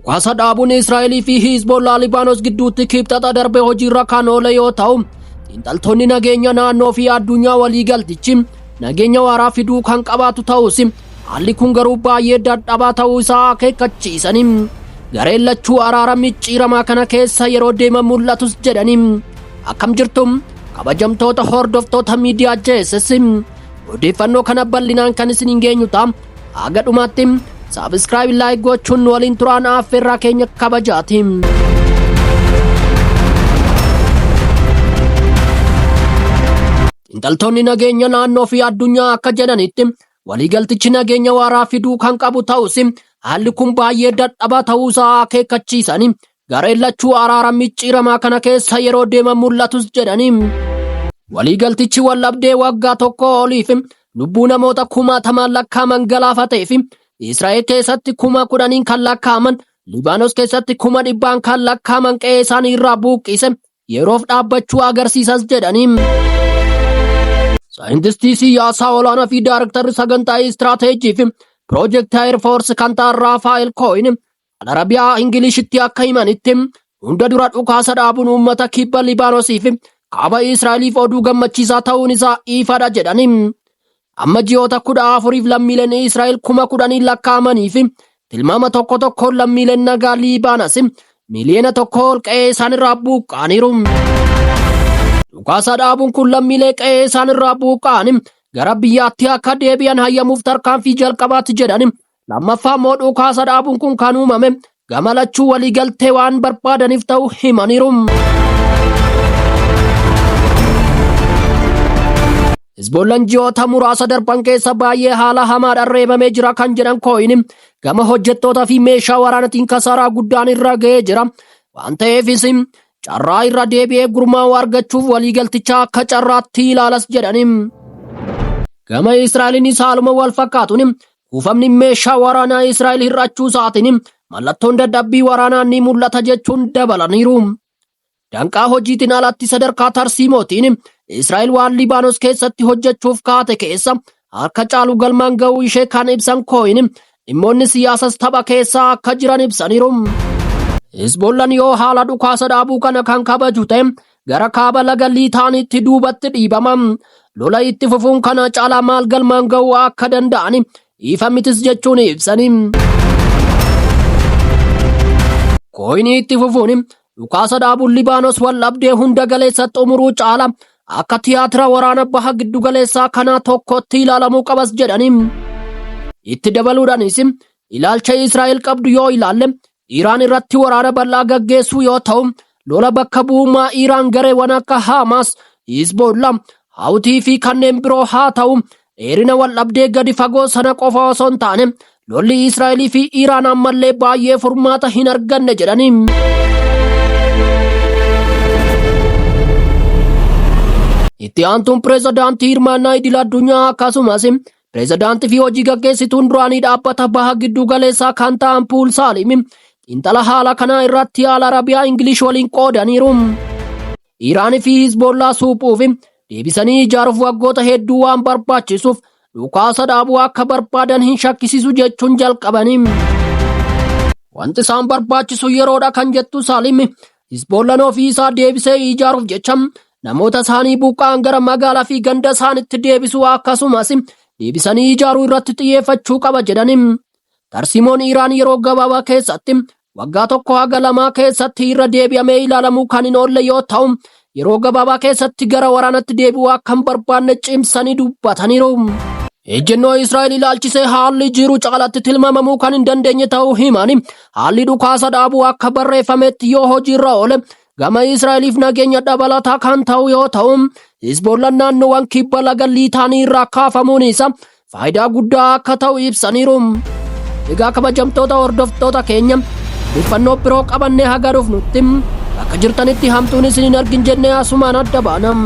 dhukaasa dhaabuun Israa'elii fi Hizbollaa Libaanos gidduutti kibxata darbe hojiirra kan oole yoo ta'u, xiinxaltoonni nageenya naannoo fi addunyaa waliigaltichi nageenya waaraa fiduu kan qabaatu ta'us haalli kun garuu baay'ee dadhabaa ta'uu isaa akeekkachiisani. Gareen lachuu araara micciiramaa kana keessa yeroo deeman mul'atus jedhani. Akkam jirtu kabajamtoota hordoftoota miidiyaa JSS, odeeffannoo kana bal'inaan kan isin geenyu ta'a. Haga dhumaatti subscribe like gochuun waliin turaan affeerraa keenya kabajaati. Xiinxaltoonni nageenya naannoo fi addunyaa akka jedhanitti waliigaltichi nageenya waaraa fiduu kan qabu ta'us haalli kun baay'ee dadhabaa ta'uu isaa akeekkachiisani. Gareen lachuu araara micciiramaa kana keessa yeroo deeman mul'atus jedhani. Waliigaltichi wallabdee waggaa tokko oliif lubbuu namoota 10,000 lakkaaman galaafatee fi Israa'el keessatti 10,000 kan lakkaaman, Libaanos keessatti 100,000 kan lakkaaman qe'ee isaanii irraa buqqise yeroof dhaabbachuu agarsiisas jedhani. Saayintistii siyaasaa olaanaa fi daarektarri sagantaa istiraateejii fi piroojeektii Air Force kan ta'an Raafaa'el Kooyin Arabiyaa Ingiliishitti akka himanitti hunda dura dhukaasa dhaabuun uummata kibba Libaanosii fi kaaba Israa'eliif oduu gammachiisaa ta'uun isaa ifadha jedhani. Amma ji'oota 14f lammiileen Israa'el 10,000 lakkaa'amanii fi tilmaama tokko lammiileen nagaa Libaanos miliyoona 1 ol qe'ee isaanirraa buqqa'aniiru. Dhukaasa dhaabuun kun lammiilee qe'ee isaanirraa buqqa'an gara biyyaatti akka deebi'an hayyamuuf tarkaanfii jalqabaatti jedhani. Lammaffaa immoo dhukaasa dhaabuun kun kan uumame gama lachuu waliigaltee waan barbaadaniif ta'uu himaniiru. Hizbollaan ji'oota muraasa darban keessa baay'ee haala hamaadhaan reebamee jira kan jedhan Kooyin gama hojjettootaa fi meeshaa waraanaatiin kasaaraa guddaan irra ga'ee jira waan ta'eefis carraa irra deebi'ee gurmaa'uu argachuuf waliigalticha akka carraatti ilaalas jedhani. Gama Israa'eliinis haaluma wal fakkaatuun kuufamni meeshaa waraanaa Israa'el hir'achuu isaatiin mallattoon dadhabbii waraanaa ni mul'ata jechuun dabalaniiru. Danqaa hojiitiin alatti sadarkaa tarsiimootiin Israa'el waan Libaanos keessatti hojjechuuf kaate keessa harka caalu galmaan ga'uu ishee kan ibsan Kooyin dhimmoonni siyaasas tapha keessaa akka jiran ibsaniiru. Hizbollaan yoo haala dhukaasa dhaabuu kana kan kabaju ta'e gara kaaba laga Liitaaniitti duubatti dhiibama. Lola itti fufuun kana caalaa maal galmaan ga'uu akka danda'an ifa mitis jechuun ibsani. Kooyin itti fufuun dhukaasa dhaabuun Libaanos wallabdee hunda galeessa xumuruu caala akka tiyaatira waraana baha giddu galeessaa kanaa tokkotti ilaalamuu qabas jedhani. Itti dabaluudhaanis ilaalcha Israa'el qabdu yoo ilaalle Iraan irratti waraana bal'aa gaggeessuu yoo ta'u, lola bakka bu'ummaa Iraan gareewwan akka Hamaas, Hizbollaa, Hawtii fi kanneen biroo haa ta'u dheerina waldhabdee gadi fagoo sana qofa osoo hin taane lolli Israa'elii fi Iraan ammallee baay'ee furmaata hin arganne jedhani. Itti aantuun pireezidaantii hirmaannaa idil addunyaa akkasumas pireezidaantii fi hojii gaggeessituun duraanii dhaabbata baha giddu galeessaa kan ta'an Puul Saalim xiinxala haala kanaa irratti haala Arabiyaa Ingilish waliin qoodaniiru. Iraan fi Hizbollaa suupuuf deebisanii ijaaruuf waggoota hedduu waan barbaachisuuf dhukaasa dhaabuu akka barbaadan hin shakkisiisu jechuun jalqabani. Wanti isaan barbaachisu yeroodha kan jettu Saalim Hizbollaan ofii isaa deebisee ijaaruuf jecha namoota isaanii buqqa'an gara magaalaa fi ganda isaanitti deebisuu akkasumas deebisanii ijaaruu irratti xiyyeeffachuu qaba jedhani. Tarsiimoon Iraan yeroo gabaabaa keessatti waggaa 1 haga 2 keessatti irra deebi'amee ilaalamuu kan hin oolle yoo ta'u yeroo gabaabaa keessatti gara waraanatti deebi'uu akka hin barbaanne cimsanii dubbataniiru. Ejjennoo Israa'el ilaalchisee haalli jiru caalatti tilmaamamuu kan hin dandeenye ta'uu himani. Haalli dhukaasa dhaabuu akka barreeffametti yoo hojiirra oole gama Israa'eliif nageenya dabalataa kan ta'u yoo ta'u Hizbollaan naannoowwan kibba laga Liitaanii irraa kaafamuun isaa faayidaa guddaa akka ta'u ibsaniiru. Egaa kabajamtoota hordoftoota keenya odeeffannoo biroo qabannee haga dhufnutti bakka jirtanitti hamtuun isin hin argin jennee asumaan adda baanam.